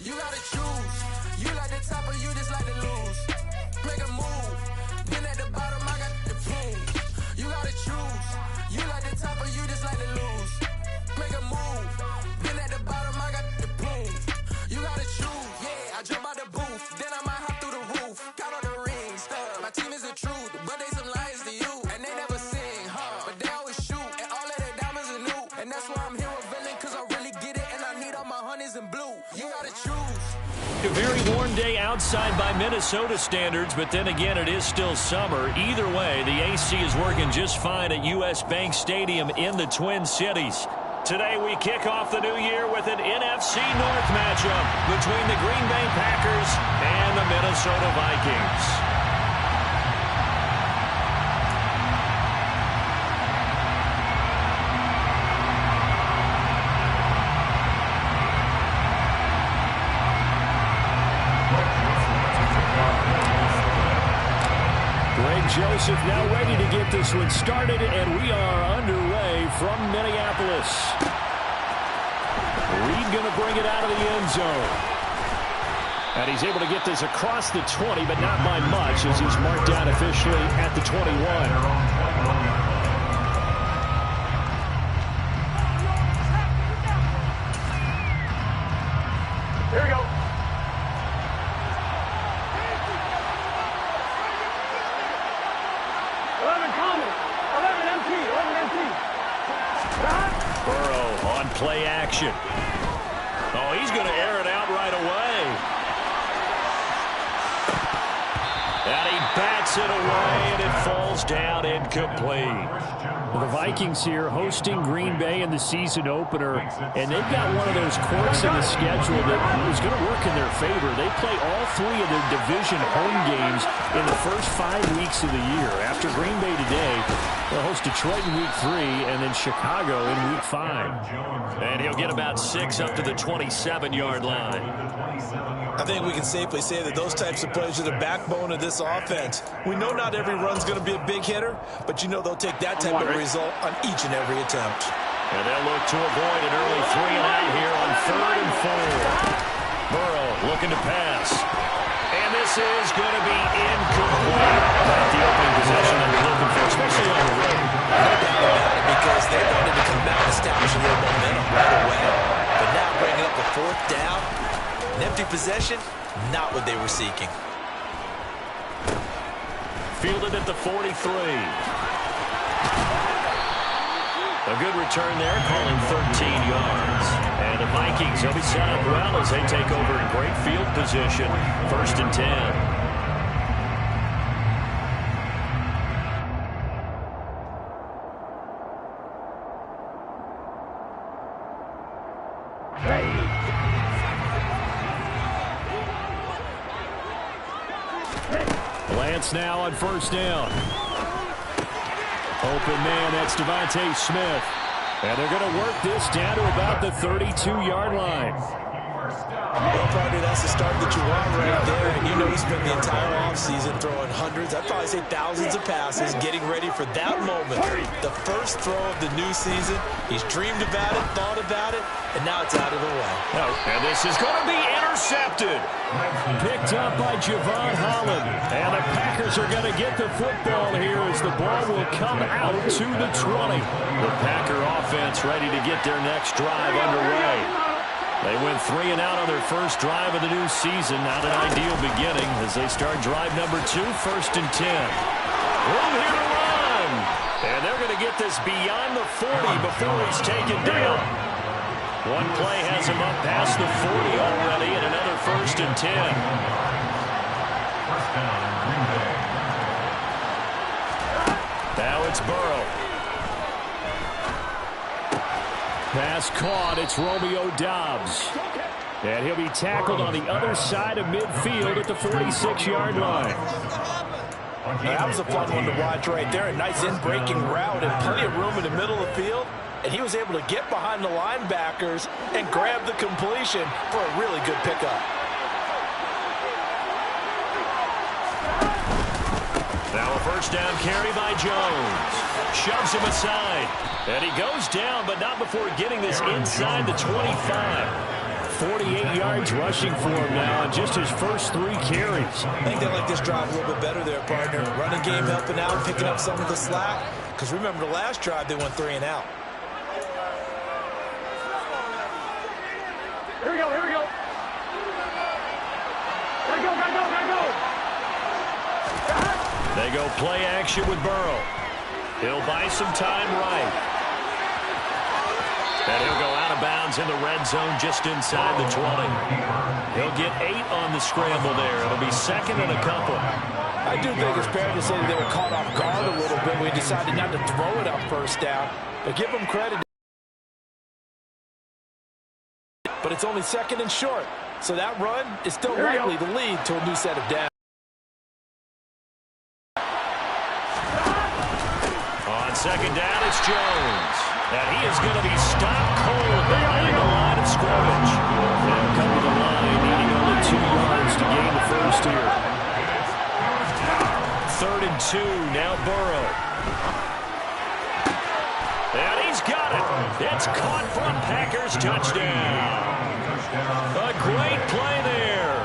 You gotta choose. You like the top or you just like to lose. Make a move. Been at the bottom, I got the prove. You gotta choose. You like the top or you just like to lose. Make a move. Been at the bottom, I got the prove. You gotta choose. Yeah, I jump out the booth. Then I might hop through the roof. Count on the rings. My team is the truth, but they some liars to you. And they never sing, but they always shoot. And all of their diamonds are new. And that's why I'm here with villain, cause I really get it. And I need all my honeys in blue. You gotta choose. A very warm day outside by Minnesota standards, but then again, it is still summer. Either way, the AC is working just fine at U.S. Bank Stadium in the Twin Cities. Today, we kick off the new year with an NFC North matchup between the Green Bay Packers and the Minnesota Vikings. Joseph now ready to get this one started, and we are underway from Minneapolis. Reed going to bring it out of the end zone. And he's able to get this across the 20, but not by much, as he's marked down officially at the 21. Here we go. 11 empty. Burrow on play action. Oh, he's going to air it out right away. And he bats it away, and it falls down incomplete. The Vikings here hosting Green Bay in the season opener, and they've got one of those quirks in the schedule that is going to work in their favor. They play all three of their division home games in the first 5 weeks of the year. After Green Bay today, they'll host Detroit in week 3 and then Chicago in week 5. And he'll get about 6 up to the 27-yard line. I think we can safely say that those types of plays are the backbone of this offense. We know not every run's going to be a big hitter, but you know they'll take that type of result on each and every attempt. And they'll look to avoid an early 3-and-out here on 3rd and 4. Burrow looking to pass. And this is going to be incomplete. Not the opening possession that we're looking for, especially on the road. No doubt about it, because they wanted to come out and establish a little momentum right away. But now bringing up a 4th down, an empty possession, not what they were seeking. Fielded at the 43. A good return there, calling 13 yards. And the Vikings will be set up well as they take over in great field position. 1st and 10. Lance now on 1st down. Open man, that's Devontae Smith. And they're going to work this down to about the 32-yard line. Well, probably that's the start that you want right there. And you know he spent the entire offseason throwing hundreds, I'd probably say thousands of passes, getting ready for that moment. The first throw of the new season. He's dreamed about it, thought about it, and now it's out of the way. Oh, and this is going to be intercepted. Picked up by Javon Holland. And the Packers are going to get the football here as the ball will come out to the 20. The Packer offense ready to get their next drive underway. They went 3-and-out on their first drive of the new season. Not an ideal beginning as they start drive number 2, 1st and 10. Room here to run. And they're going to get this beyond the 40 before he's taken down. One play has him up past the 40 already, and another 1st and 10. Now it's Burrow. Pass caught. It's Romeo Doubs. And he'll be tackled on the other side of midfield at the 46-yard line. That was a fun one to watch right there. A nice in-breaking route and plenty of room in the middle of the field. And he was able to get behind the linebackers and grab the completion for a really good pickup. Now a 1st down carry by Jones. Shoves him aside. And he goes down, but not before getting this inside the 25. 48 yards rushing for him now on just his first 3 carries. I think they like this drive a little bit better there, partner. Running game helping out, picking up some of the slack. Because remember, the last drive, they went 3 and out. Here we go, here we go. Gotta go, gotta go, gotta go. They go play action with Burrow. He'll buy some time right. And he'll go out of bounds in the red zone just inside the 20. He'll get 8 on the scramble there. It'll be second and a couple. I do think it's fair to say that they were caught off guard a little bit. We decided not to throw it on first down. But give them credit. But it's only second and short. So that run is still likely to lead to a new set of downs. On second down, it's Jones. And he is going to be stopped cold behind the line of scrimmage. They'll come to the line, needing only 2 yards to gain the first here. 3rd and 2, now Burrow. And he's got it. It's caught for a Packers touchdown. A great play there.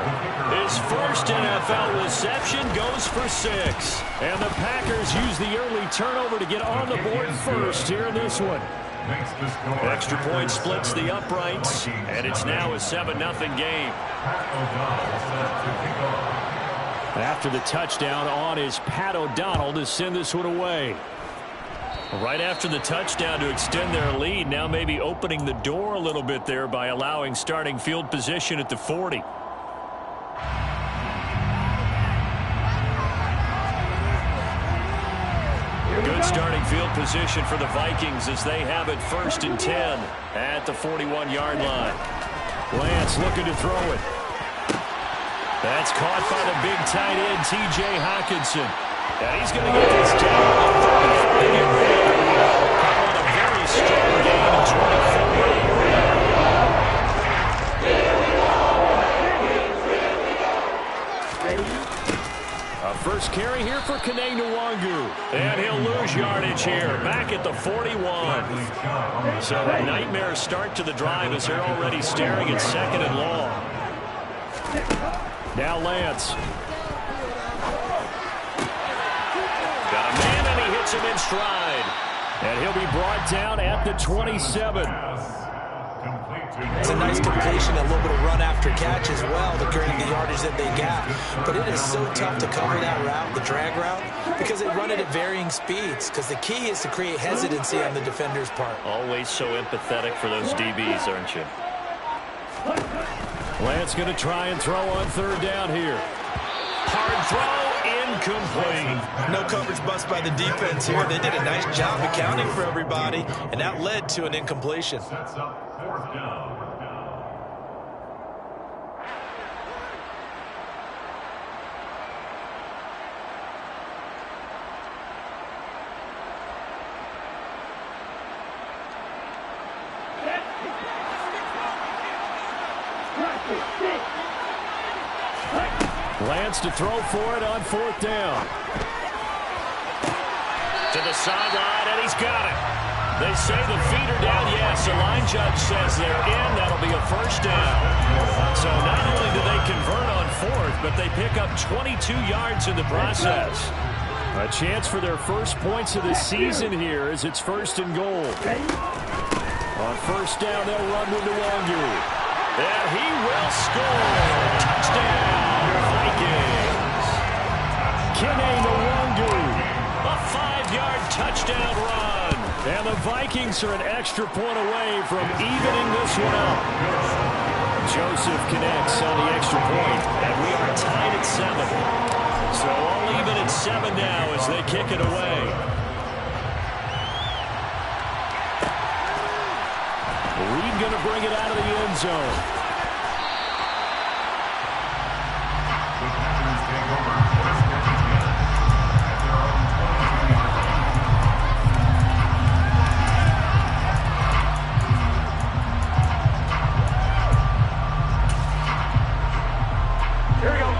His first NFL reception goes for 6. And the Packers use the early turnover to get on the board first here in this one. Extra point splits the uprights, and it's now a 7-0 game. After the touchdown on is Pat O'Donnell to send this one away. Right after the touchdown to extend their lead, now maybe opening the door a little bit there by allowing starting field position at the 40. Good starting field position for the Vikings as they have it 1st and 10 at the 41-yard line. Lance looking to throw it. That's caught by the big tight end, T.J. Hockenson. And he's going to get this down to 35. Calling a very strong gain of 24. A first carry here for Kene Nwangu. And he'll lose yardage here, back at the 41. So a nightmare start to the drive as they're already staring at 2nd and long. Now Lance. Got a man, and he hits him in stride. And he'll be brought down at the 27. It's a nice completion, a little bit of run after catch as well to create the yardage that they got. But it is so tough to cover that route, the drag route, because they run it at varying speeds. Because the key is to create hesitancy on the defender's part. Always so empathetic for those DBs, aren't you? Lance going to try and throw on 3rd down here. Hard throw, incomplete. No coverage bust by the defense here. They did a nice job accounting for everybody, and that led to an incompletion. Sets up 4th down. Lance to throw for it on 4th down. To the sideline, and he's got it. They say the feet are down. Yes, the line judge says they're in. That'll be a first down. So not only do they convert on 4th, but they pick up 22 yards in the process. A chance for their first points of the season here as it's 1st and goal. On 1st down, they'll run with Nwangu. And he will score. Touchdown, Vikings. Kene Nwangu. A 5-yard touchdown run. And the Vikings are an extra point away from evening this one up. Joseph connects on the extra point, and we are tied at 7. So all even at 7 now as they kick it away. Reed going to bring it out of the end zone.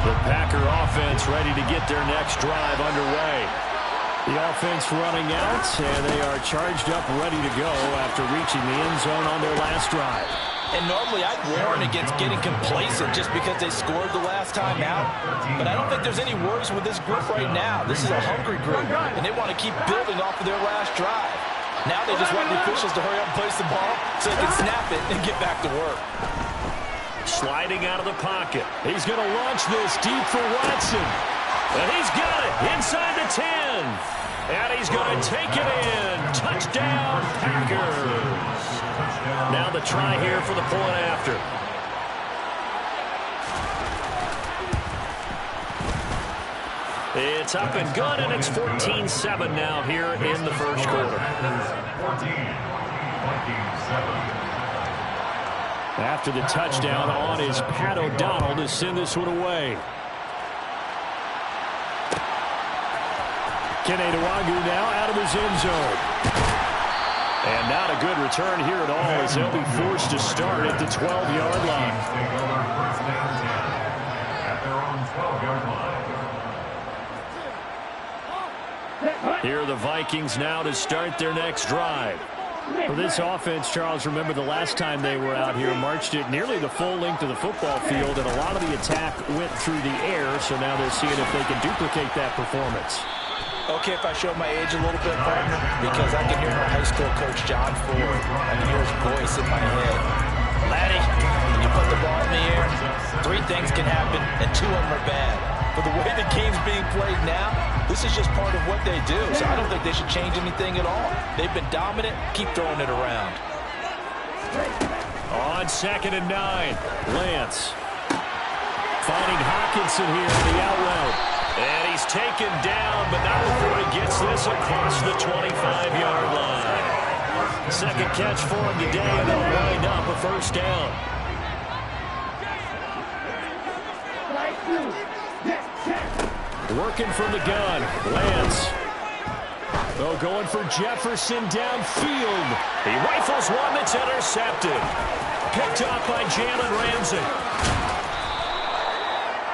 The Packer offense ready to get their next drive underway. The offense running out, and they are charged up, ready to go after reaching the end zone on their last drive. And normally I'd warn against getting complacent just because they scored the last time out. But I don't think there's any worries with this group right now. This is a hungry group, and they want to keep building off of their last drive. Now they just want the officials to hurry up and place the ball so they can snap it and get back to work. Sliding out of the pocket. He's going to launch this deep for Watson. And he's got it inside the 10. And he's going to take it in. Touchdown, Packers. Now the try here for the point after. It's up and good, and it's 14-7 now here in the first quarter. 14, Vikings 7. After the touchdown on is Pat O'Donnell to send this one away. Kenny Nwangu now out of his end zone. And not a good return here at all as they'll be forced to start at the 12-yard line. Take over first down 10 at their own 12-yard line. Here are the Vikings now to start their next drive. For this offense, Charles, remember the last time they were out here, marched it nearly the full length of the football field, and a lot of the attack went through the air, so now they're seeing if they can duplicate that performance. Okay, if I show my age a little bit, partner, because I can hear my high school coach, John Ford. I can hear his voice in my head. Laddie, when you put the ball in the air, 3 things can happen, and 2 of them are bad. For the way the game's being played now, this is just part of what they do, so I don't think they should change anything at all. They've been dominant. Keep throwing it around. On 2nd and 9, Lance finding Hockenson here in the out route. And he's taken down, but not before he gets this across the 25-yard line. Second catch for him today, and they'll wind up a first down. Working from the gun, Lance. Oh, going for Jefferson downfield. He rifles one that's intercepted. Picked up by Jalen Ramsey.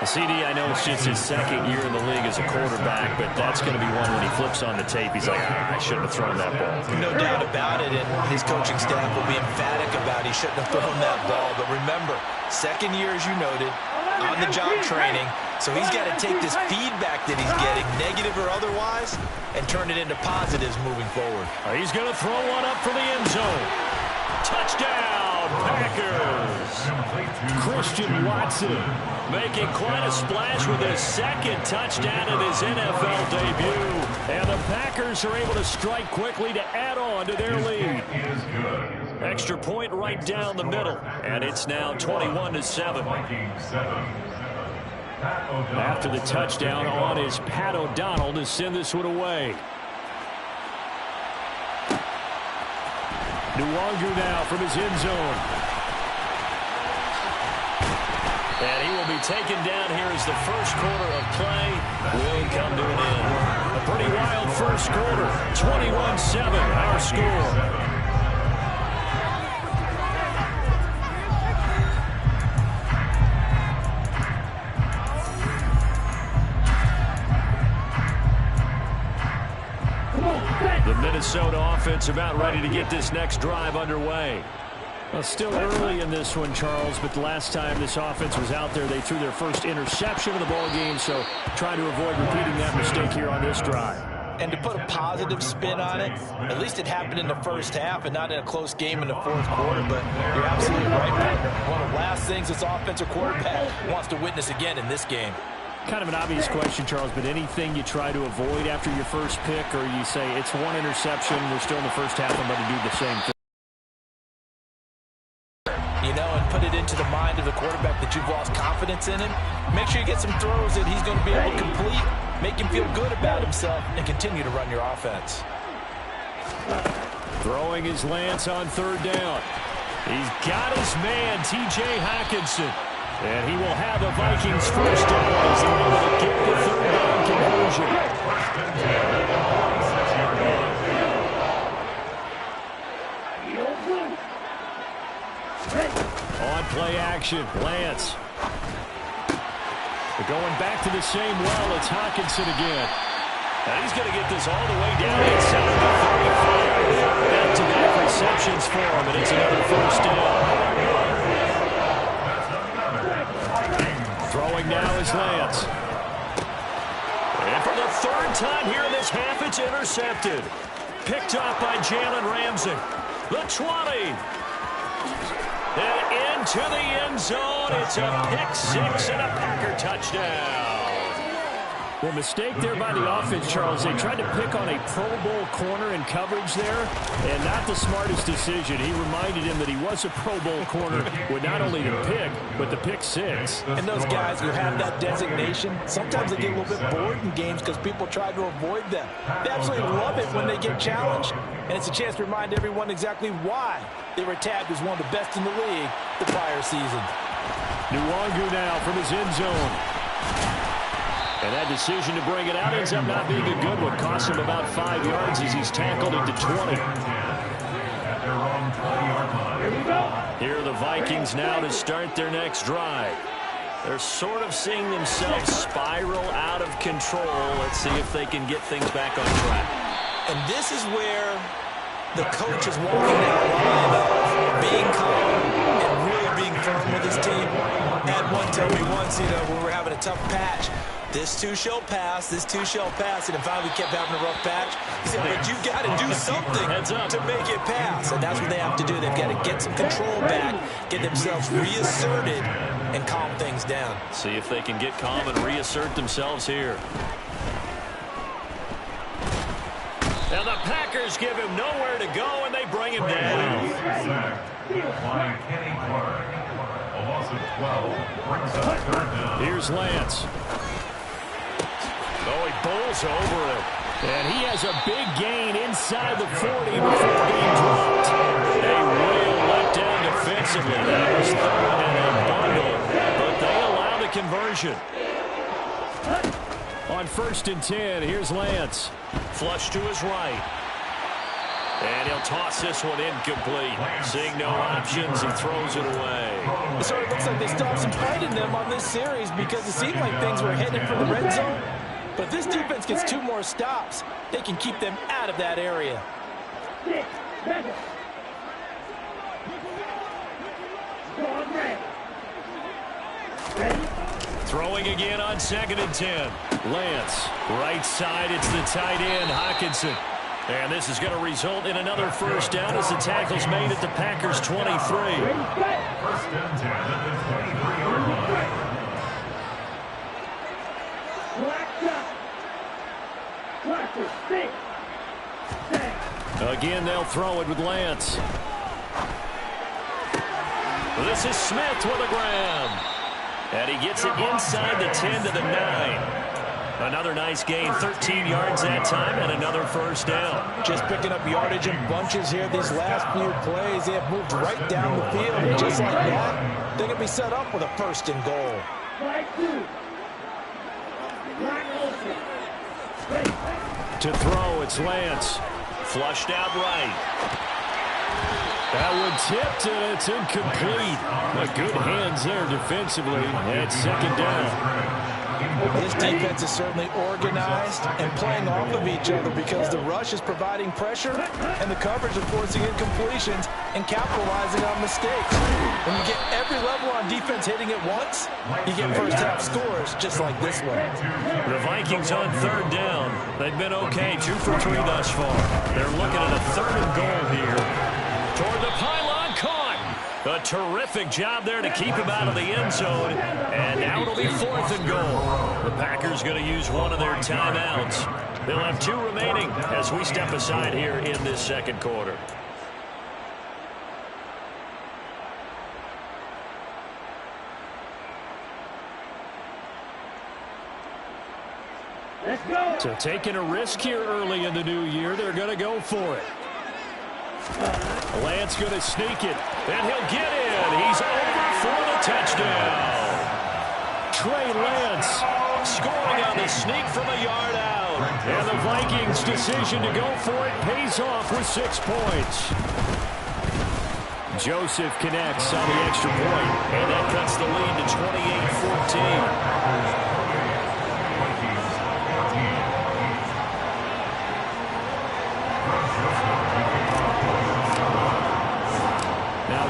CD, I know it's just his 2nd year in the league as a quarterback, but that's going to be one when he flips on the tape. He's like, I shouldn't have thrown that ball. No doubt about it, and his coaching staff will be emphatic about he shouldn't have thrown that ball. But remember, 2nd year, as you noted, on-the-job training, so he's got to take this feedback that he's getting, negative or otherwise, and turn it into positives moving forward. He's going to throw one up for the end zone. Touchdown, Packers. Christian Watson making quite a splash with his 2nd touchdown in his NFL debut. And the Packers are able to strike quickly to add on to their lead. Extra point right down the middle, and it's now 21-7. After the touchdown on is Pat O'Donnell to send this one away. Nwangu now from his end zone. And he will be taken down here as the first quarter of play will come to an end. A pretty wild first quarter. 21-7, our score. The Minnesota offense about ready to get this next drive underway. Well, still early in this one, Charles, but the last time this offense was out there, they threw their first interception of the ball game, so try to avoid repeating that mistake here on this drive. And to put a positive spin on it, at least it happened in the first half and not in a close game in the 4th quarter, but you're absolutely right, partner. One of the last things this offensive quarterback wants to witness again in this game. Kind of an obvious question, Charles, but anything you try to avoid after your first pick, or you say it's 1 interception, we're still in the first half, I'm going to do the same thing? You know, and put it into the mind of the quarterback that you've lost confidence in him. Make sure you get some throws that he's going to be able to complete, make him feel good about himself, and continue to run your offense. Throwing his Lance on 3rd down. He's got his man, T.J. Hockenson. And he will have the Vikings first down as they're able to get the 3rd down conversion. On play action, Lance. They're going back to the same well. It's Hockenson again. And he's going to get this all the way down inside the 35. Back-to-back receptions for him, and it's another first down. is intercepted. Picked up by Jalen Ramsey. The 20. And into the end zone. It's a pick six and a Packer touchdown. Well, mistake there by the offense, Charles. They tried to pick on a Pro Bowl corner in coverage there, and not the smartest decision. He reminded him that he was a Pro Bowl corner with not only the pick, but the pick six. And those guys who have that designation, sometimes they get a little bit bored in games because people try to avoid them. They absolutely love it when they get challenged, and it's a chance to remind everyone exactly why they were tagged as one of the best in the league the prior season. Nwangu now from his end zone. And that decision to bring it out ends up not being a good one. Cost him about 5 yards as he's tackled into 20. Here are the Vikings now to start their next drive. They're sort of seeing themselves spiral out of control. Let's see if they can get things back on track. And this is where the coach is walking that line of being calm and really being firm with his team. Had one tell me once, when we're having a tough patch, this too shall pass, this too shall pass, and if finally kept having a rough patch, he said, but you've got to do something to make it pass, and that's what they have to do. They've got to get some control back, get themselves reasserted, and calm things down. See if they can get calm and reassert themselves here. And the Packers give him nowhere to go, and they bring him down. A loss of 12 brings up third down. Here's Lance. Oh, he bowls over him. And he has a big gain inside the 40 before being dropped. A real letdown defensively. That was thrown in a bundle, but they allow the conversion. On 1st and 10, here's Lance. Flush to his right. And he'll toss this one incomplete. Seeing no options, he throws it away. So it looks like they still have some fight in them on this series because it seemed like things were headed for the red zone. But if this defense gets 2 more stops, they can keep them out of that area. Throwing again on 2nd and 10. Lance, right side, it's the tight end, Hockenson. And this is going to result in another first down as the tackle's made at the Packers' 23. First and 10 at the 23-yard line. Again, they'll throw it with Lance. This is Smith with a grab. And he gets it inside the 10 to the 9. Another nice gain, 13 yards that time, and another first down. Just picking up yardage in bunches here. These last few plays, they have moved right down the field. And just like that, they're going to be set up with a 1st and goal. To throw, it's Lance. Flushed out right. That one tipped, and it's incomplete. But good hands there defensively at 2nd down. This defense is certainly organized and playing off of each other because the rush is providing pressure and the coverage is forcing incompletions and capitalizing on mistakes. When you get every level on defense hitting at once, you get first-half scores just like this one. The Vikings on 3rd down. They've been okay, 2 for 3 thus far. They're looking at a 3rd and goal here. Toward the pylon, caught. A terrific job there to keep him out of the end zone. And now it'll be 4th and goal. The Packers going to use one of their timeouts. They'll have 2 remaining as we step aside here in this 2nd quarter. Let's go. So taking a risk here early in the new year, they're going to go for it. Lance going to sneak it, and he'll get in. He's over for the touchdown. Trey Lance scoring on the sneak from a yard out. And the Vikings' decision to go for it pays off with 6 points. Joseph connects on the extra point. And that cuts the lead to 28-14.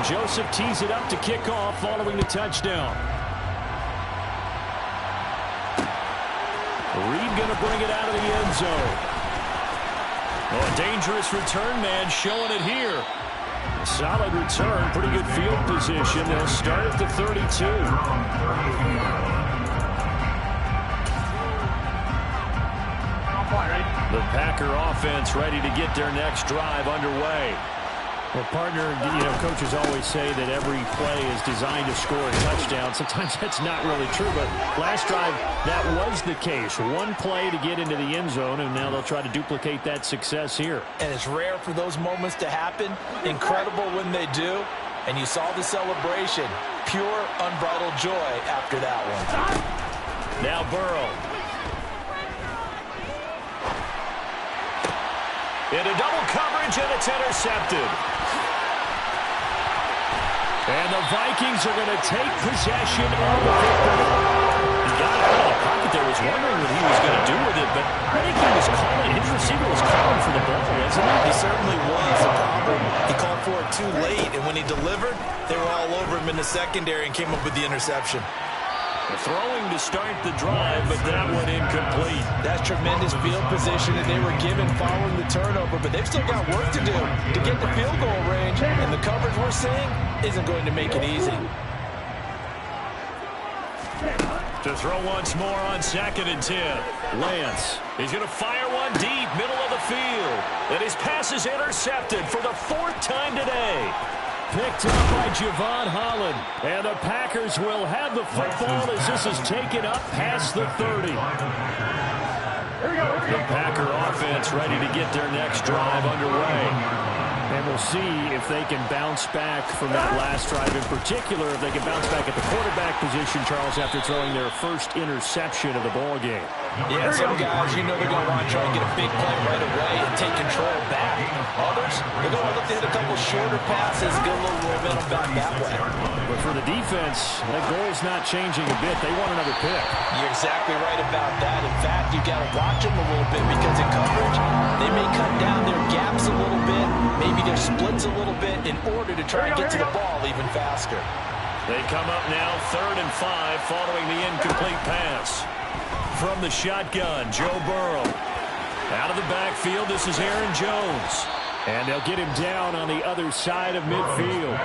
Joseph tees it up to kick off following the touchdown. Reed going to bring it out of the end zone. Oh, a dangerous return man showing it here. Solid return, pretty good field position. They'll start at the 32. The Packer offense ready to get their next drive underway. Well, partner, coaches always say that every play is designed to score a touchdown. Sometimes that's not really true, but last drive, that was the case. One play to get into the end zone, and now they'll try to duplicate that success here. And it's rare for those moments to happen. Incredible when they do. And you saw the celebration. Pure, unbridled joy after that one. Now Burrow. Into double coverage, and it's intercepted. And the Vikings are going to take possession of the football. He got out of the pocket there, was wondering what he was going to do with it, but I think he was calling, his receiver was calling for the ball, wasn't he? He certainly was. The problem, he called for it too late, and when he delivered, they were all over him in the secondary and came up with the interception. Throwing to start the drive, but that one incomplete. That's tremendous field position that they were given following the turnover, but they've still got work to do to get the field goal range, and the coverage we're seeing isn't going to make it easy. To throw once more on 2nd and 10. Lance. He's going to fire one deep, middle of the field. And his pass is intercepted for the 4th time today. Picked up by Javon Holland. And the Packers will have the football as this is taken up past the 30. The Packer offense ready to get their next drive underway. And we'll see if they can bounce back from that last drive in particular, if they can bounce back at the quarterback position, Charles, after throwing their first interception of the ball game. Yeah, some guys, they're going to want to try and get a big play right away and take control back. Others, they're going to look to hit a couple shorter passes, get a little momentum back that way. But for the defense, that goal's not changing a bit. They want another pick. You're exactly right about that. In fact, you've got to watch them a little bit because in coverage, they may cut down their gaps a little bit, maybe their splits a little bit in order to try and get to the ball even faster. They come up now 3rd and 5 following the incomplete pass. From the shotgun, Joe Burrow. Out of the backfield, this is Aaron Jones. And they'll get him down on the other side of midfield.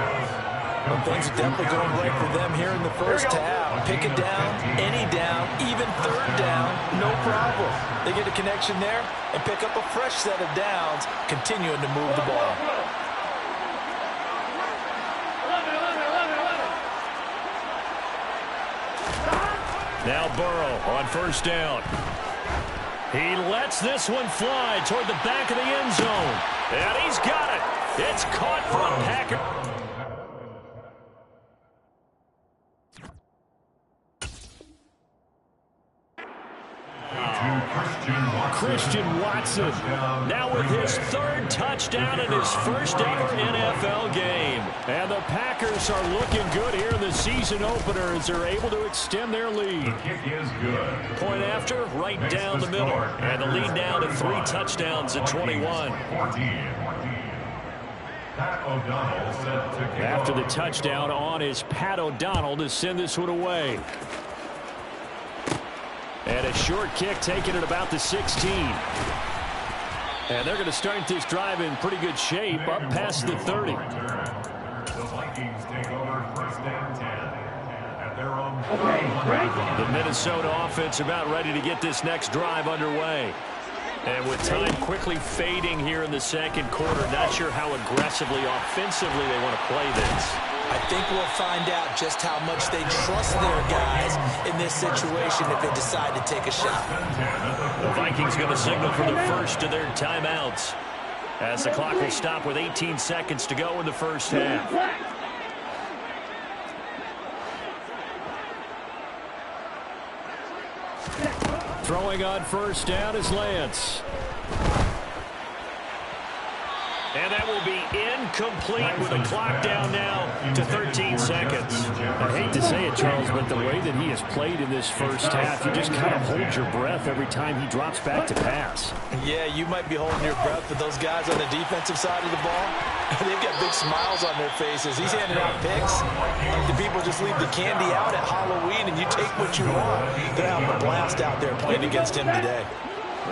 Well, things are definitely going right for them here in the first half. Pick it down, any down, even 3rd down, no problem. They get a connection there and pick up a fresh set of downs, continuing to move the ball. Now Burrow on 1st down. He lets this one fly toward the back of the end zone. And he's got it. It's caught for a Packer. Christian Watson now with his 3rd touchdown in his first ever NFL game. And the Packers are looking good here in the season opener as they're able to extend their lead. The kick is good. Point after, right down the middle. And the lead now to 3 touchdowns at 21. After the touchdown on is Pat O'Donnell to send this one away. And a short kick taken at about the 16. And they're going to start this drive in pretty good shape up past the 30. The Vikings take over 1st and 10 at their own. The Minnesota offense about ready to get this next drive underway. And with time quickly fading here in the 2nd quarter, not sure how aggressively, offensively they want to play this. I think we'll find out just how much they trust their guys in this situation if they decide to take a shot. The Vikings going to signal for the first of their timeouts as the clock will stop with 18 seconds to go in the first half. Throwing on 1st down is Lance. And that will be incomplete with the clock down now to 13 seconds. I hate to say it, Charles, but the way that he has played in this first half, you just kind of hold your breath every time he drops back to pass. Yeah, you might be holding your breath, but those guys on the defensive side of the ball, they've got big smiles on their faces. He's handing out picks. Like the people just leave the candy out at Halloween and you take what you want. They're having a blast out there playing against him today.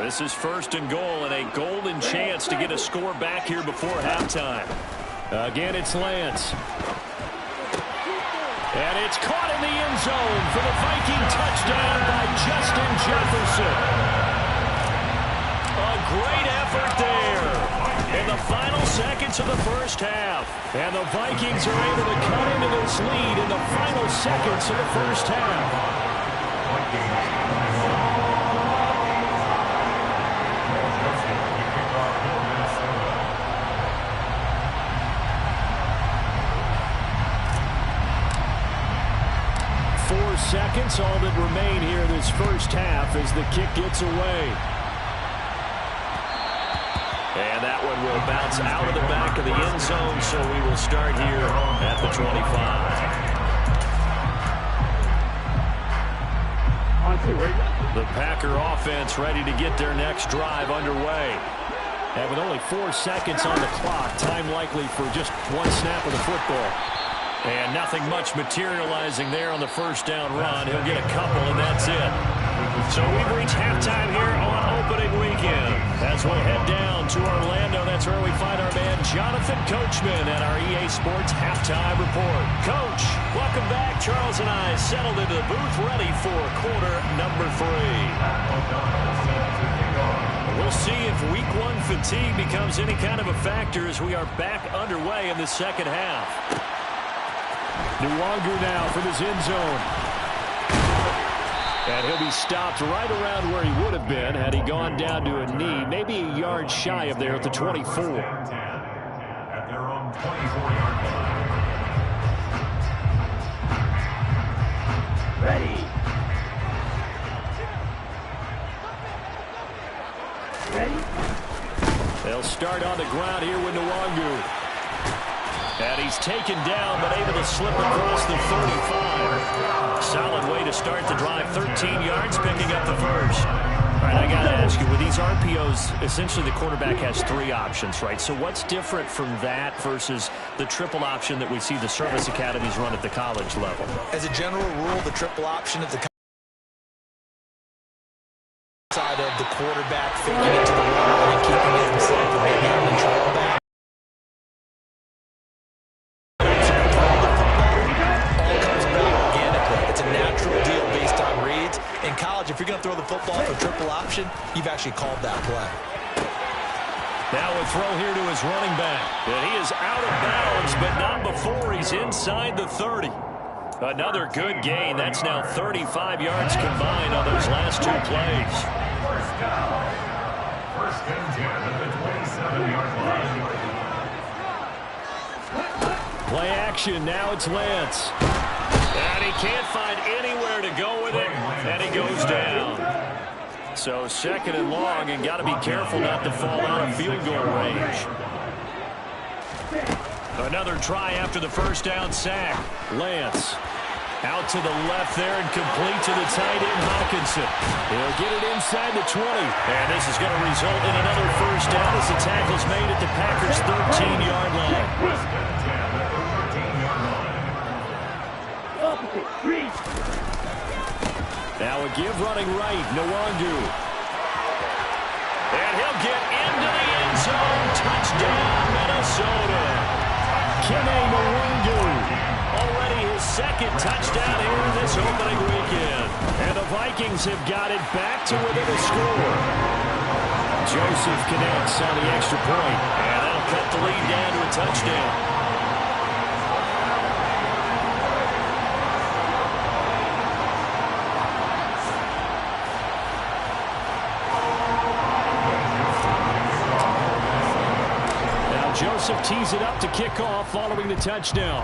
This is 1st and goal and a golden chance to get a score back here before halftime. Again, it's Lance. And it's caught in the end zone for the Viking touchdown by Justin Jefferson. A great effort there in the final seconds of the first half. And the Vikings are able to cut into this lead in the final seconds of the first half. 4 seconds, all that remain here this first half as the kick gets away. And that one will bounce out of the back of the end zone, so we will start here at the 25. The Packer offense ready to get their next drive underway. And with only 4 seconds on the clock, time likely for just one snap of the football. And nothing much materializing there on the first down run. He'll get a couple, and that's it. So we've reached halftime here on opening weekend. As we'll head down to Orlando, that's where we find our man Jonathan Coachman at our EA Sports Halftime Report. Coach, welcome back. Charles and I settled into the booth ready for quarter number 3. We'll see if week 1 fatigue becomes any kind of a factor as we are back underway in the second half. Nwangu now from his end zone. And he'll be stopped right around where he would have been had he gone down to a knee, maybe a yard shy of there at the 24. At their own 24-yard line. Ready. They'll start on the ground here with Nwangu. And he's taken down, but able to slip across the 35. Solid way to start the drive. 13 yards, picking up the first. All right, I got to ask you, with these RPOs, essentially the quarterback has 3 options, right? So what's different from that versus the triple option that we see the service academies run at the college level? As a general rule, the triple option at the side of the quarterback faking it to the wall and keeping it himself and maybe having a trail back. In college, if you're going to throw the football for triple option, you've actually called that play. Now a throw here to his running back. And he is out of bounds, but not before he's inside the 30. Another good gain. That's now 35 yards combined on those last 2 plays. First down. First and 10 at the 27-yard line. Play action. Now it's Lance. And he can't find anywhere to go with it, and he goes down. So 2nd and long, and got to be careful not to fall out of field goal range. Another try after the first down sack. Lance out to the left there and complete to the tight end Hawkinson. He'll get it inside the 20. And this is going to result in another first down as the tackle's made at the Packers' 13-yard line. Now a give running right, Nwangu. And he'll get into the end zone. Touchdown, Minnesota. Kene Nwangu. Already his 2nd touchdown here in this opening weekend. And the Vikings have got it back to within a score. Joseph connects on the extra point. And that'll cut the lead down to a touchdown. Joseph tees it up to kick off following the touchdown.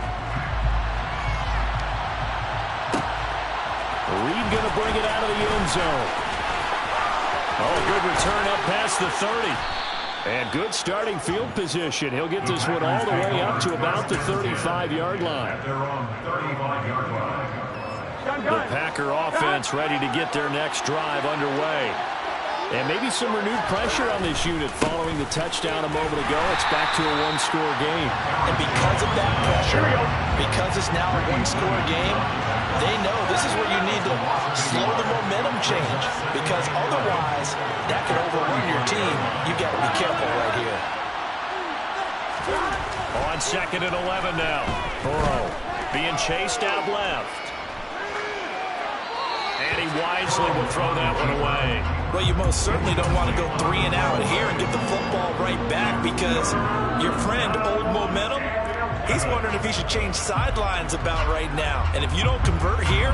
Reed going to bring it out of the end zone. Oh, good return up past the 30. And good starting field position. He'll get this one all the way up to about the 35-yard line. At their own 35-yard line. The Packer offense ready to get their next drive underway. And maybe some renewed pressure on this unit following the touchdown a moment ago. It's back to a one-score game. And because of that pressure, because it's now a one-score game, they know this is where you need to slow the momentum change. Because otherwise, that can overrun your team. You've got to be careful right here. On 2nd and 11 now. Burrow being chased out left. And he wisely will throw that one away. Well, you most certainly don't want to go 3 and out here and get the football right back because your friend, Old Momentum, he's wondering if he should change sidelines about right now. And if you don't convert here,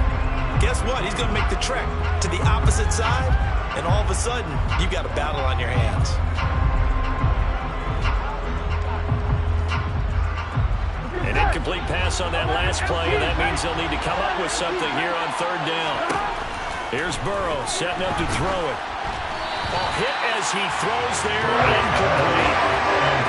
guess what? He's going to make the trek to the opposite side, and all of a sudden, you've got a battle on your hands. An incomplete pass on that last play, and that means they'll need to come up with something here on 3rd down. Here's Burrow setting up to throw it. Hit as he throws there, incomplete.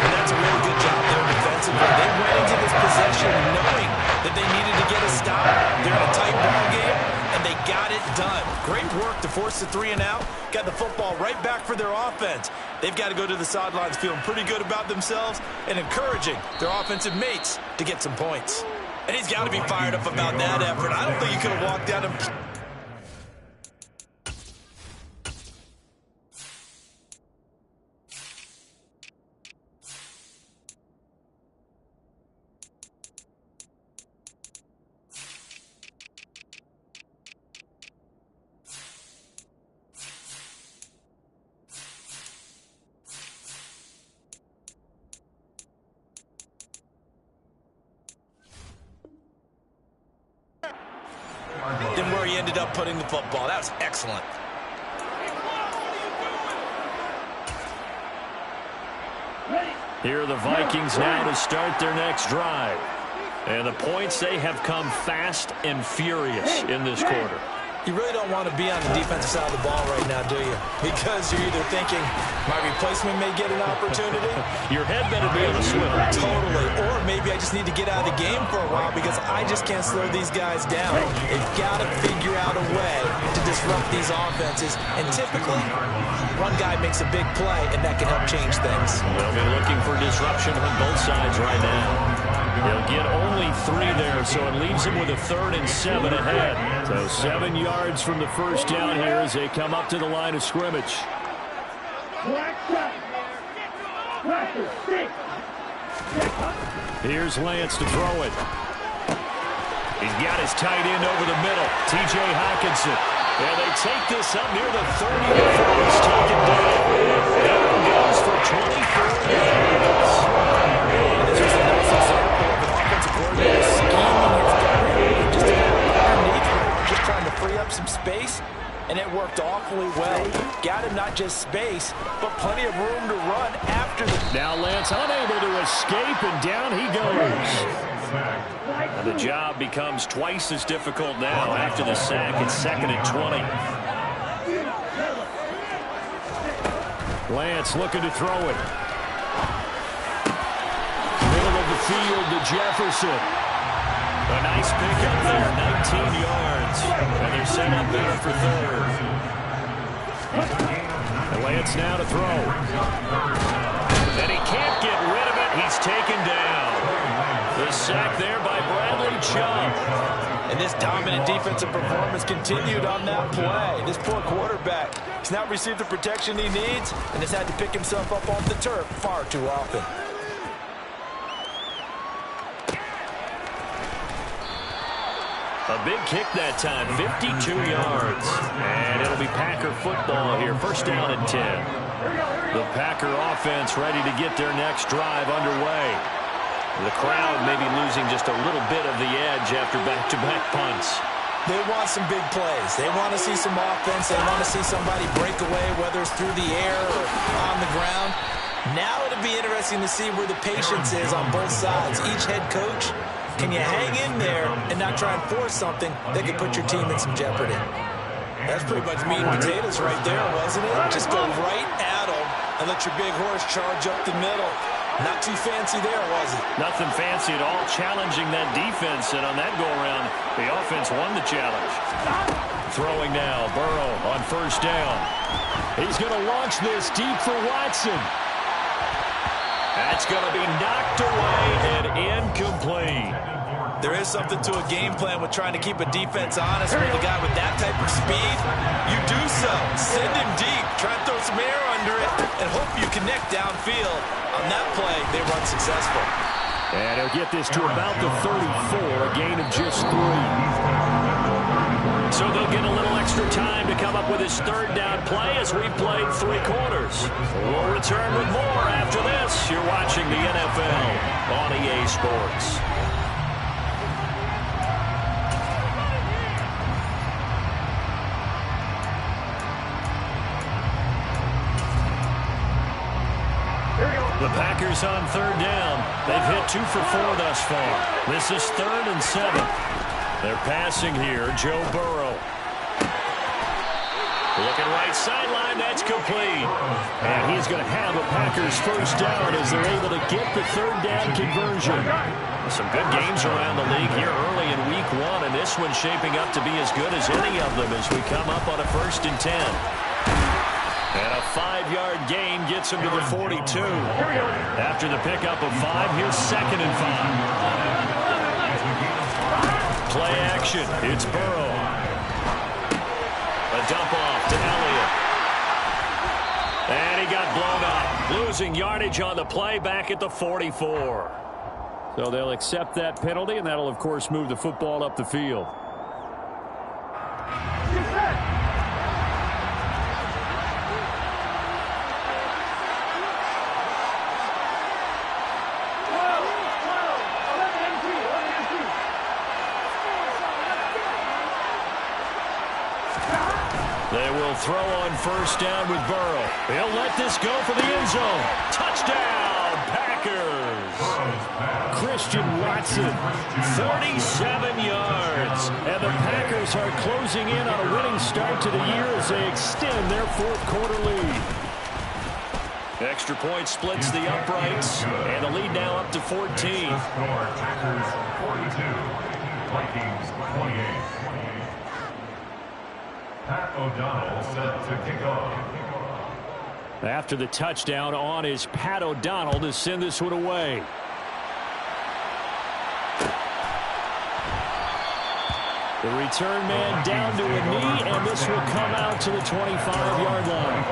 And that's a really good job there defensively. They went into this possession knowing that they needed to get a stop. They're in a tight ball game, and they got it done. Great work to force the 3 and out. Got the football right back for their offense. They've got to go to the sidelines feeling pretty good about themselves and encouraging their offensive mates to get some points. And he's got to be fired up about that effort. I don't think he could have walked out and... than where he ended up putting the football. That was excellent. Here are the Vikings now to start their next drive. And the points, they have come fast and furious in this quarter. You really don't want to be on the defensive side of the ball right now, do you? Because you're either thinking, my replacement may get an opportunity. Your head better be on a swivel. Totally. Or maybe I just need to get out of the game for a while because I just can't slow these guys down. They've got to figure out a way to disrupt these offenses. And typically, one guy makes a big play, and that can help change things. They'll be looking for disruption from both sides right now. He'll get only 3 there, so it leaves him with a 3rd and 7 ahead. So 7 yards from the first down here as they come up to the line of scrimmage. Here's Lance to throw it. He's got his tight end over the middle, T.J. Hockenson. And they take this up near the 30 before he's taken down. That one goes for 24 yards. This is a nice example of an offensive coordinator scheming his guy. Just underneath, just trying to free up some space, and it worked awfully well. Got him not just space, but plenty of room to run after the... Now Lance unable to escape, and down he goes. And the job becomes twice as difficult now after the sack. It's 2nd and 20. Lance looking to throw it. Middle of the field to Jefferson. A nice pickup there, 19 yards. And they're set up better for 3rd. And Lance now to throw. And he can't get rid of it. He's taken down. The sack there by Bradley Chubb. And this dominant defensive performance continued on that play. This poor quarterback has not received the protection he needs and has had to pick himself up off the turf far too often. A big kick that time, 52 yards. And it'll be Packer football here, 1st down and 10. The Packer offense ready to get their next drive underway. The crowd may be losing just a little bit of the edge after back-to-back punts. They want some big plays. They want to see some offense. They want to see somebody break away, whether it's through the air or on the ground. Now it'll be interesting to see where the patience is on both sides. Each head coach, can you hang in there and not try and force something that could put your team in some jeopardy? That's pretty much meat and potatoes right there, wasn't it? Just go right at them and let your big horse charge up the middle. Not too fancy there, was it? Nothing fancy at all, challenging that defense, and on that go-around, the offense won the challenge. Throwing now, Burrow on 1st down. He's going to launch this deep for Watson. That's going to be knocked away and incomplete. There is something to a game plan with trying to keep a defense honest with a guy with that type of speed. You do so. Send him deep. Try and throw some air under it and hope you connect downfield. On that play, they run successful. And he'll get this to about the 34, a gain of just 3. So they'll get a little extra time to come up with his third down play as we played 3 quarters. We'll return with more after this. You're watching the NFL on EA Sports. The Packers on third down. They've hit 2 for 4 thus far. This is 3rd and 7. They're passing here. Joe Burrow. Looking right sideline. That's complete. And he's going to have a Packers first down as they're able to get the third down conversion. Some good games around the league here early in week 1, and this one's shaping up to be as good as any of them as we come up on a 1st and 10. And a 5-yard gain gets him to the 42. After the pickup of 5, here's 2nd and 5. Play action. It's Burrow. A dump off to Elliott. And he got blown up. Losing yardage on the play back at the 44. So they'll accept that penalty, and that'll, of course, move the football up the field. They will throw on first down with Burrow. He'll let this go for the end zone. Touchdown, Packers. Christian Watson, 47 yards. And the Packers are closing in on a winning start to the year as they extend their 4th quarter lead. Extra point splits the uprights, and the lead now up to 14. Packers 42, Vikings 28. Pat O'Donnell set to kick off. After the touchdown on is Pat O'Donnell to send this one away. The return man down to a knee, and this will come out to the 25-yard line.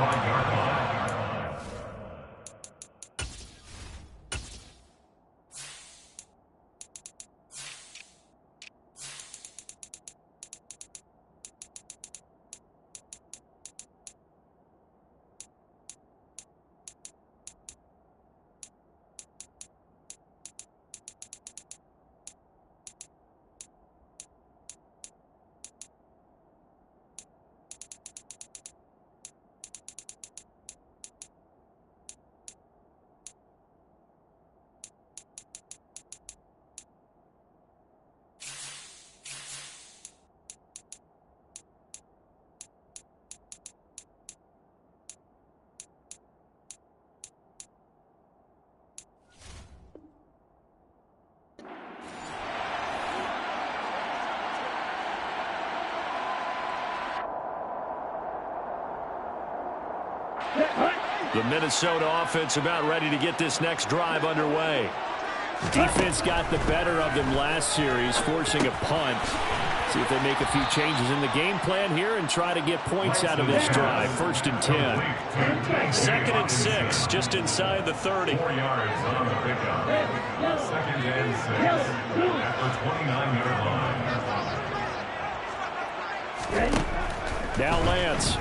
The Minnesota offense about ready to get this next drive underway. Defense got the better of them last series, forcing a punt. See if they make a few changes in the game plan here and try to get points out of this drive. 1st and 10. 2nd and 6, just inside the 30. 4 yards on the pickup. 2nd and 6 at the 29-yard line. Now Lance.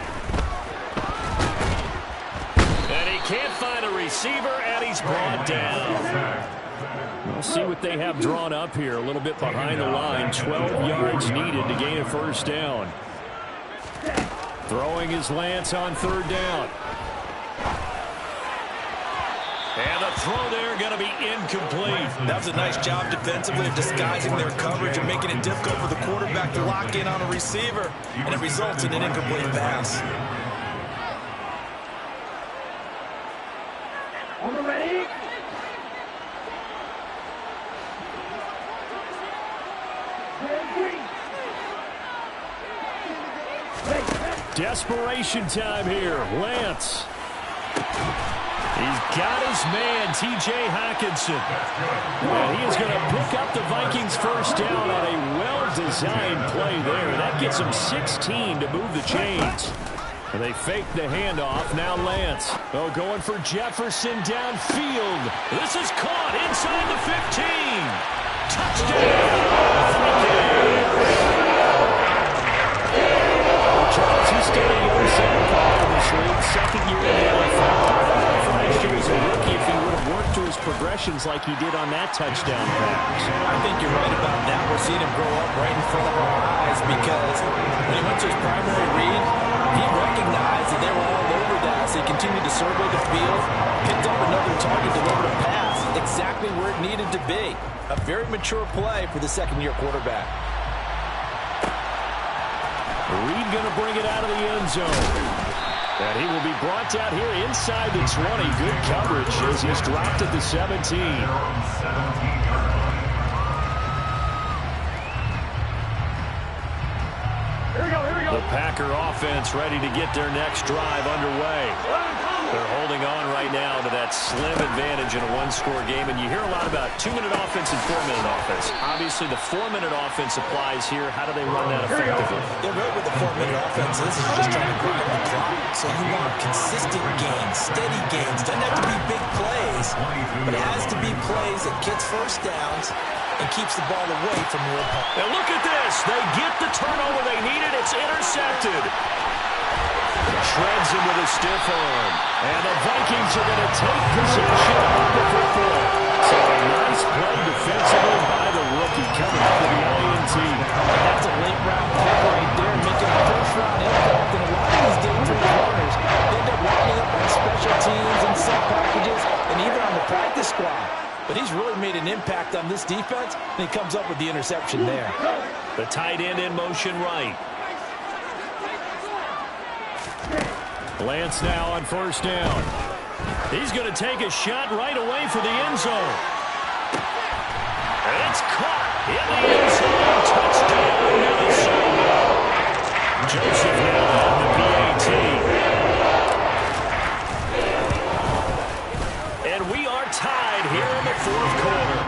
And he can't find a receiver, and he's brought down. We'll see what they have drawn up here. A little bit behind the line. 12 yards needed to gain a first down. Throwing his Lance on 3rd down. And the throw there going to be incomplete. That was a nice job defensively of disguising their coverage and making it difficult for the quarterback to lock in on a receiver. And it results in an incomplete pass. Desperation time here. Lance. He's got his man, T.J. Hockenson. And he is going to pick up the Vikings first down on a well-designed play there. That gets him 16 to move the chains. And they fake the handoff. Now Lance. Oh, going for Jefferson downfield. This is caught inside the 15. Touchdown, Vikings. Charles, he's still a young center back in this league. Second year in the NFL. Last year as a rookie, if he would have worked through his progressions like he did on that touchdown pass. I think you're right about that. We're seeing him grow up right in front of our eyes because when he went to his primary read, he recognized that they were all over that. So he continued to survey the field, picked up another target, delivered a pass exactly where it needed to be. A very mature play for the second-year quarterback. Reed going to bring it out of the end zone. And he will be brought down here inside the 20. Good coverage as he's dropped at the 17. The Packer offense ready to get their next drive underway. They're holding on right now to that slim advantage in a one-score game. And you hear a lot about 2-minute offense and 4-minute offense. Obviously, the 4-minute offense applies here. How do they run that effectively? Yeah, really with the 4-minute offense, this is just trying to grind the clock. So you want consistent gains, steady gains. Doesn't have to be big plays, but it has to be plays that gets first downs and keeps the ball away from your opponent. And look at this. They get the turnover they needed. It's intercepted. Shreds him with a stiff arm. And the Vikings are going to take possession of the football. So a nice play defensively by the rookie coming up with the INT. That's a late-round pick right there, making a first-round impact. And a lot of these day 3 corners, they end up lining up on special teams and sub packages and even on the practice squad. But he's really made an impact on this defense, and he comes up with the interception there. The tight end in motion right. Lance now on first down. He's going to take a shot right away for the end zone. And it's caught in the end zone. Touchdown, Minnesota. Joseph now on the PAT. And we are tied here in the fourth quarter.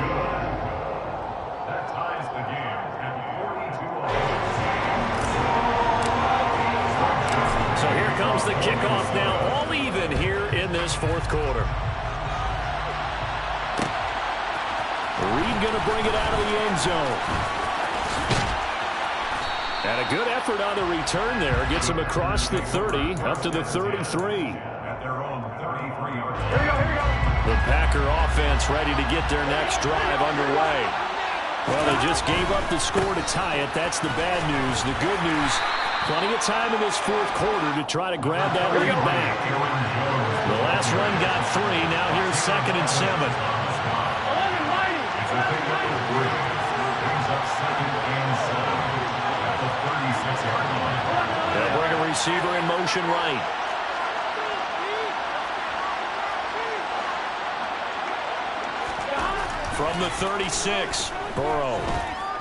That ties the game at 42. So here comes the kickoff now, all even here in this fourth quarter. Reed going to bring it out of the end zone. And a good effort on the return there. Gets him across the 30, up to the 33. At their own 33-yard. The Packer offense ready to get their next drive underway. Well, they just gave up the score to tie it. That's the bad news. The good news, plenty of time in this fourth quarter to try to grab that lead back. The last run got 3. Now here's 2nd and 7. They'll bring a receiver in motion right. From the 36, Burrow.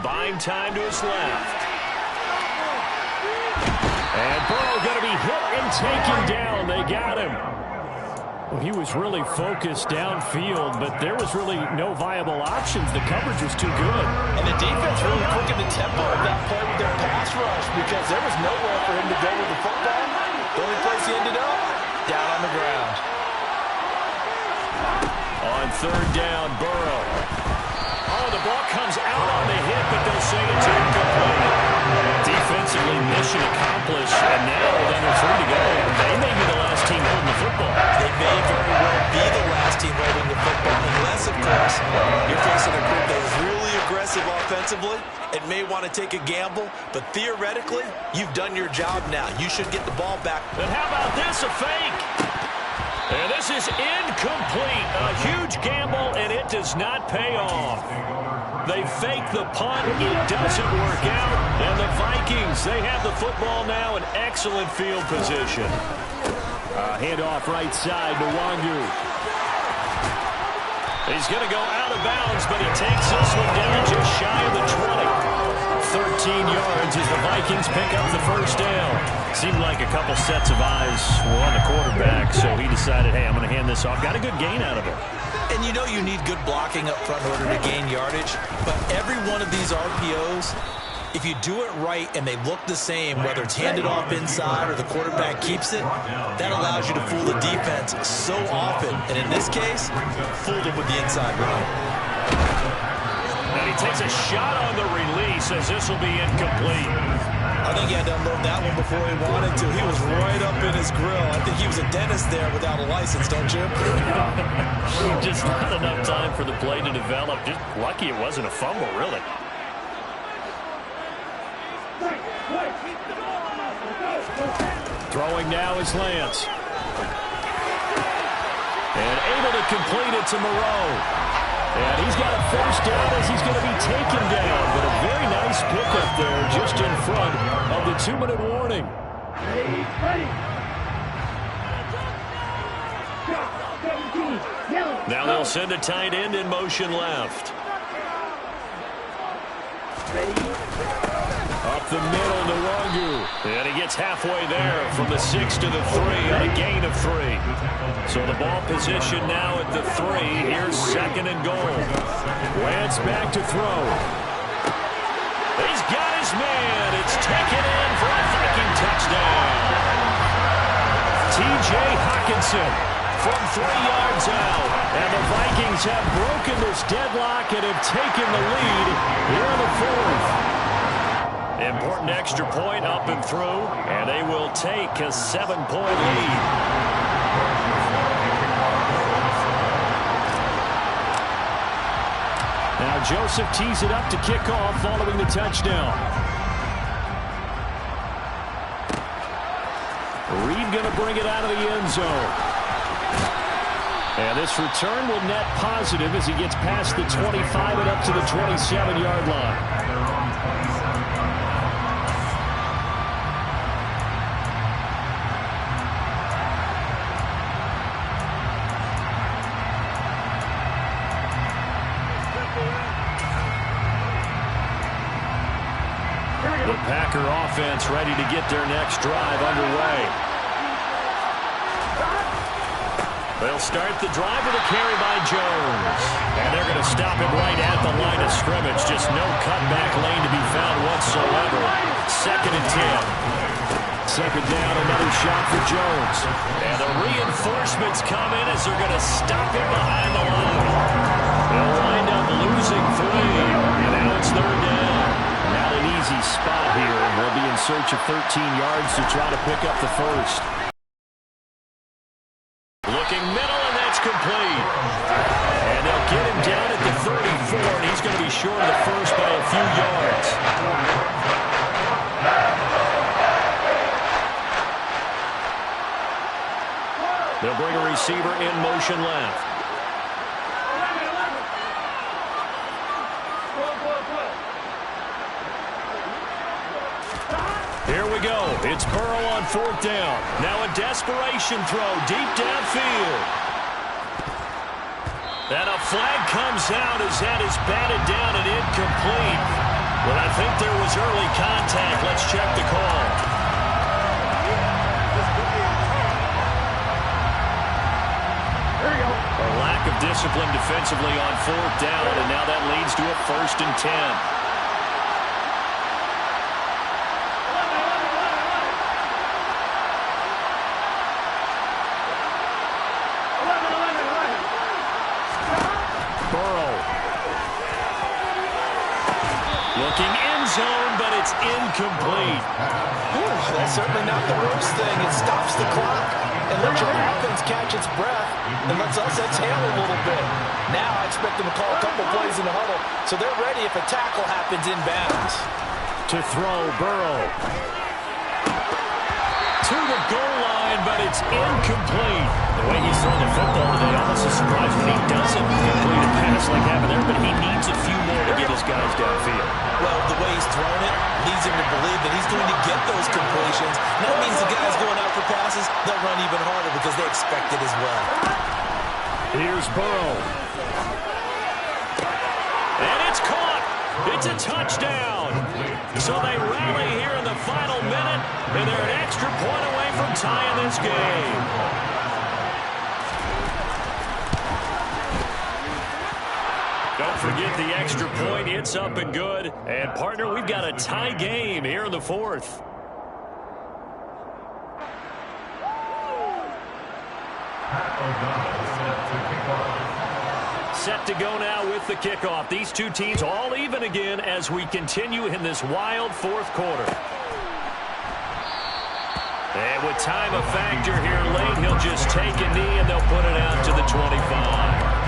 Buying time to his left. And Burrow going to be hit and taken down. They got him. Well, he was really focused downfield, but there was really no viable options. The coverage was too good. And the defense really quickened the tempo of that play with their pass rush because there was nowhere for him to go with the football. The only place he ended up, down on the ground. On third down, Burrow. Oh, the ball comes out on the hit, but they'll say it's incomplete. Defensively, mission accomplished, and now with under 3 to go, they may be the last team holding the football. They may very well be the last team holding the football, unless, of course, you're facing a group that is really aggressive offensively and may want to take a gamble, but theoretically, you've done your job now. You should get the ball back. And how about this, a fake? And this is incomplete. A huge gamble, and it does not pay off. They fake the punt. It doesn't work out. And the Vikings, they have the football now in excellent field position. Handoff right side to Wangu. He's going to go out of bounds, but he takes this one down just shy of the 20. 13 yards as the Vikings pick up the first down. Seemed like a couple sets of eyes were on the quarterback, so he decided, hey, I'm going to hand this off. Got a good gain out of it. And you know you need good blocking up front in order to gain yardage, but every one of these RPOs, if you do it right and they look the same, whether it's handed off inside or the quarterback keeps it, that allows you to fool the defense so often. And in this case, fooled him with the inside run. And he takes a shot on the release as this will be incomplete. I think he had to unload that one before he wanted to. He was right up in his grill. I think he was a dentist there without a license, don't you? Just not enough time for the play to develop. Just lucky it wasn't a fumble, really. Throwing now is Lance. And able to complete it to Moreau. And he's got a first down as he's going to be taken down. But a very nice pickup there just in front of the 2-minute warning. Now they'll send a tight end in motion left. Up the middle, Nwangu. And he gets halfway there from the 6 to the 3 on a gain of 3. So the ball position now at the 3. Here's second and goal. Lance back to throw. He's got his man. It's taken in for a Viking touchdown. T.J. Hockenson from 3 yards out. And the Vikings have broken this deadlock and have taken the lead here in the 4th. Important extra point up and through, and they will take a 7-point lead. Now Joseph tees it up to kick off following the touchdown. Reed going to bring it out of the end zone. And this return will net positive as he gets past the 25 and up to the 27-yard line. The Packer offense ready to get their next drive underway. They'll start the drive with a carry by Jones. And they're going to stop it right at the line of scrimmage. Just no cutback lane to be found whatsoever. 2nd and 10. Second down, another shot for Jones. And the reinforcements come in as they're going to stop him behind the line. They'll wind up losing 3. And now it's 3rd down. Not an easy spot here. They'll be in search of 13 yards to try to pick up the first. Looking middle, and that's complete. And they'll get him down at the 34, and he's going to be short of the first by a few yards. They'll bring a receiver in motion left. Here we go. It's Burrow on 4th down. Now a desperation throw deep downfield. And a flag comes out as that is batted down and incomplete. But I think there was early contact. Let's check the call. A lack of discipline defensively on 4th down, and now that leads to a 1st and 10. Looking end zone, but it's incomplete. That's certainly not the worst thing. It stops the clock and lets your offense catch its breath and lets us exhale a little bit. Now I expect them to call a couple plays in the huddle, so they're ready if a tackle happens inbounds. To throw, Burrow. To the goal line, but it's incomplete. The way he's throwing the football today, almost a surprise when he doesn't complete a pass like happened there, but he needs a few more to get his guys downfield. Well, the way he's throwing it leads him to believe that he's going to get those completions. And that means the guys going out for passes, they'll run even harder because they expect it as well. Here's Burrow. And it's caught. It's a touchdown. So they rally here in the final minute, and they're an extra point away from tying this game. Don't forget the extra point. It's up and good. And, partner, we've got a tie game here in the fourth. Set to go now with the kickoff. These two teams all even again as we continue in this wild fourth quarter. And with time a factor here late, he'll just take a knee and they'll put it out to the 25.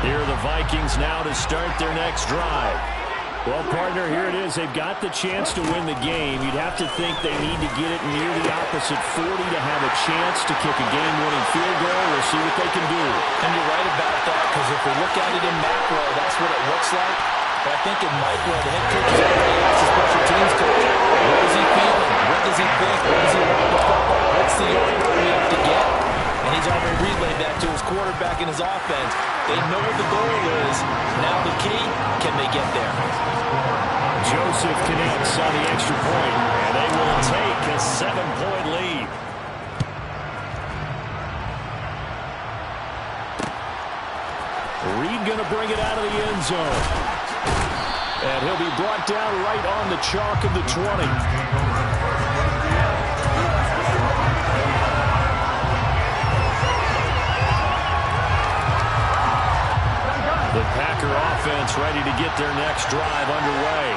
Here are the Vikings now to start their next drive. Well, partner, here it is. They've got the chance to win the game. You'd have to think they need to get it near the opposite 40 to have a chance to kick a game-winning field goal. We'll see what they can do. And you're right about that, because if we look at it in macro, that's what it looks like. But I think in micro, the head coach is already asked the special teams coach, what is he feeling? What does he think? What does he want the football? What's the yard we have to get? And he's already relayed that to his quarterback and his offense. They know what the goal is. Now the key, can they get there? Joseph connects on the extra point, and they will take a 7-point lead. Reed going to bring it out of the end zone. And he'll be brought down right on the chalk of the 20. The Packer offense ready to get their next drive underway.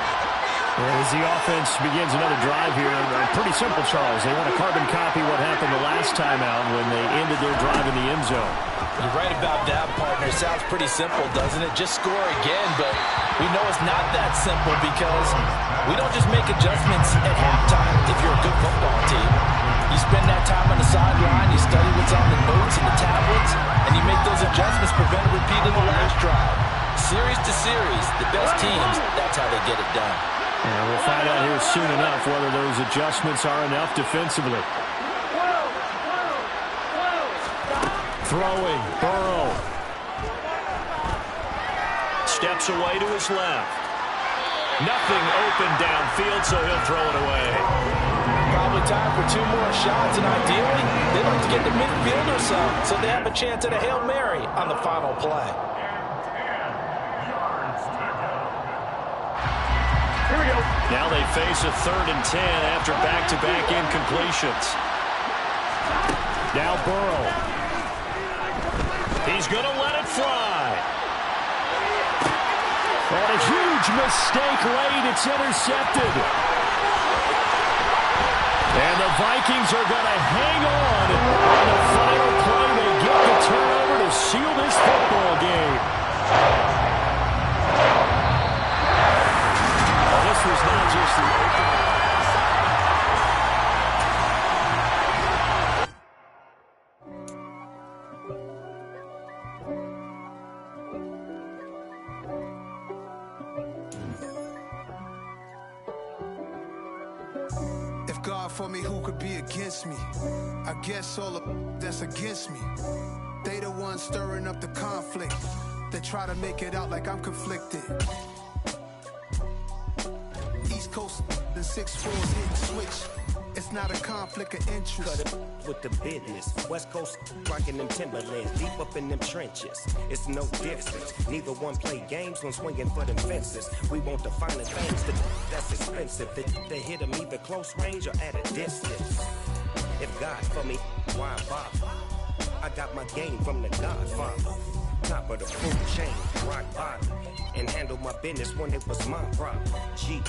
As the offense begins another drive here, pretty simple, Charles. They want to carbon copy what happened the last time out when they ended their drive in the end zone. You're right about that, partner. Sounds pretty simple, doesn't it? Just score again, but we know it's not that simple because we don't just make adjustments at halftime if you're a good football team. You spend that time on the sideline, you study what's on the notes and the tablets, and you make those adjustments, prevent a repeat of the last drive. Series to series, the best teams, that's how they get it done. And we'll find out here soon enough whether those adjustments are enough defensively. Throwing, Burrow. Steps away to his left. Nothing open downfield, so he'll throw it away. Probably time for 2 more shots, and ideally, they'd like to get the midfield or so they have a chance at a Hail Mary on the final play. Here we go. Now they face a 3rd and 10 after back-to-back incompletions. Now Burrow. He's going to let it fly. And a huge mistake late. It's intercepted. And the Vikings are going to hang on the final play. They get the turnover to seal this football game. This was not just the open. God for me, who could be against me? I guess all of that's against me. They the ones stirring up the conflict. They try to make it out like I'm conflicted. East Coast, the 6'4's hitting switch. It's not a conflict of interest. Cut it with the business. West Coast rocking them Timberlands, deep up in them trenches. It's no difference. Neither one play games when swinging for them fences. We want the finer things that's expensive. They hit them either close range or at a distance. If God for me, why bother? I got my game from the Godfather. Top of the food chain, rock bottom. And handle my business when it was my problem. G.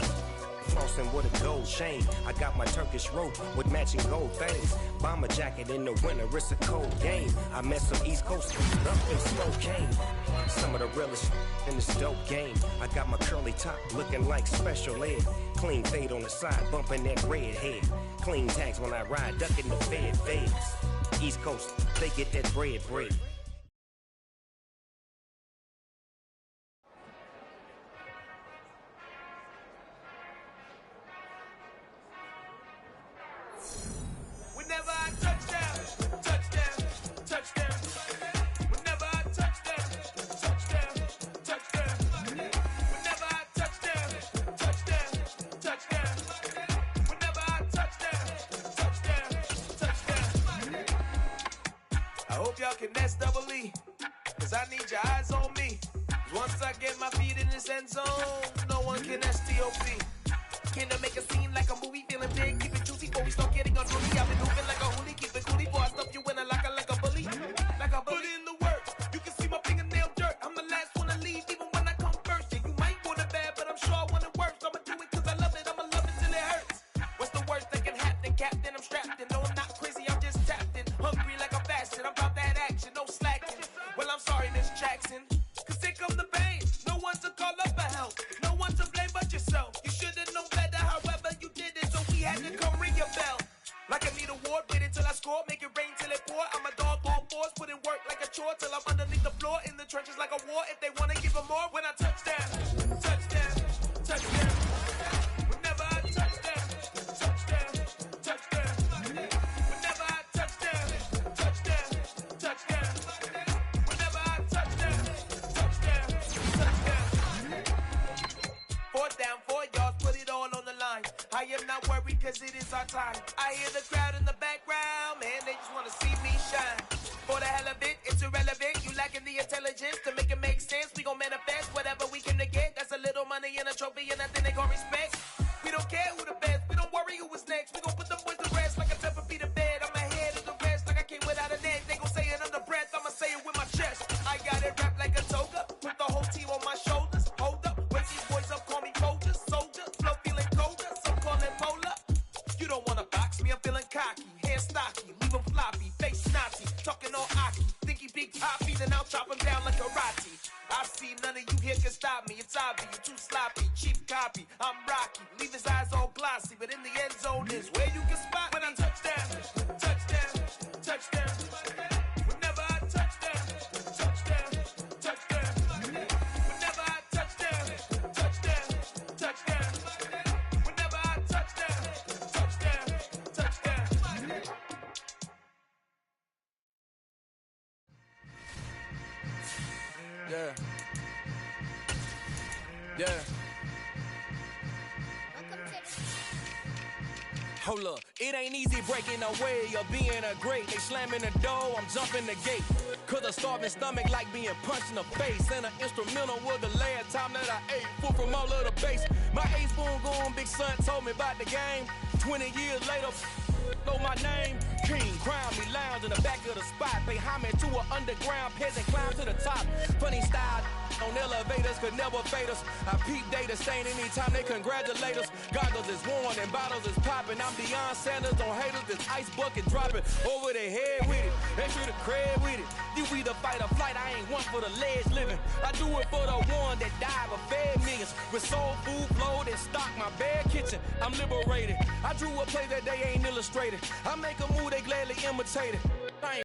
Flossing with a gold chain. I got my Turkish rope with matching gold things. Bomber jacket in the winter, it's a cold game. I met some East Coast up in Spokane. Some of the realest in this dope game. I got my curly top looking like special ed. Clean fade on the side, bumping that red head. Clean tags when I ride, ducking the feds. East Coast, they get that bread. finesse double E. Cause I need your eyes on me. Once I get my feet in this end zone, no one can STOP. Can I make a scene like a movie? Feeling big, keep it juicy before we start getting unruly. I've been moving like a hoolie, keep it coolie before I stuff you in a locker like a bully. Like a bully. Put in the work, you can see my fingernail dirt. I'm the last one to leave, even when I come first. Yeah, you might want it bad, but I'm sure I want it worse. I'ma do it cause I love it, I'ma love it till it hurts. What's the worst that can happen, Captain? I'm strapped in. No, I'm not crazy, I'm just tapped in. Hungry like I'm fasting, I'm about that action, no slacking. Well, I'm sorry, Miss Jackson. Cause here come the pain. No one to call up for help. No one to blame but yourself. You should've known better, however you did it, so we had to come ring your bell. Like I need a ward, wait until I score, make it rain till it pour. I'm a dog on fours, put in work like a chore till I'm underneath the floor, in the trenches like a war. If they wanna give them more, when I touch down, touchdown, touchdown. Whenever I touch down, touchdown, touchdown. Whenever I touch down, touchdown, touchdown. Whenever I touch down, touchdown, touchdown. 4th down, 4 yards, put it all on the line. I am not worried cause it is our time. I hear the crowd in the background, man, they just wanna see me shine. For the hell of it, it's irrelevant. You lacking the intelligence to make it make sense. We gon' manifest whatever we can to get. That's a little money and a trophy and nothing they gon' respect. We don't care who the best, we don't worry who was next. We gon' put the boys to rest like a pepper feet in bed. I'm ahead of the rest like I came without a net. They gon' say it under breath, I'ma say it with my chest. I got it wrapped like a toga, put the whole team on my shoulders. Hold up, wake these boys up, call me soldier, soldier. Flow feeling colder, some call it polar. You don't wanna box me, I'm feeling cocky. Hair stocky, leave him floppy, face snotty. Talking all aki, think he big poppy, then I'll chop him down like karate. I see none of you here can stop me. It's obvious, you too sloppy, cheap copy. I'm Rocky, leave his eyes all glossy, but in the end zone is where you can spot when I touch down, touchdown, touchdown. Whenever I touch down, touchdown, touchdown. Whenever I touch down, touchdown, touchdown. Whenever I touch down, touchdown, touchdown. Yeah. Yeah. Hold up, it ain't easy breaking away or being a great. They slamming the door, I'm jumping the gate. Cause a starving stomach like being punched in the face. And an instrumental was the last time that I ate food from all of the base. My 8-spoon goon big son told me about the game. 20 years later, know my name. King, crown me, lounge in the back of the spot. Pay homage to an underground peasant, climb to the top. Funny style on elevators could never fade us. I peep data stain anytime they congratulate us. Goggles is worn and bottles is popping. I'm Deion Sanders on haters, this ice bucket dropping over their head with it. They feel the cred with it. You either fight or flight, I ain't one for the ledge living. I do it for the one that died but fed millions. With soul food flowed and stocked my bare kitchen. I'm liberated. I drew a play that they ain't illustrated. I make a move, they gladly imitate it.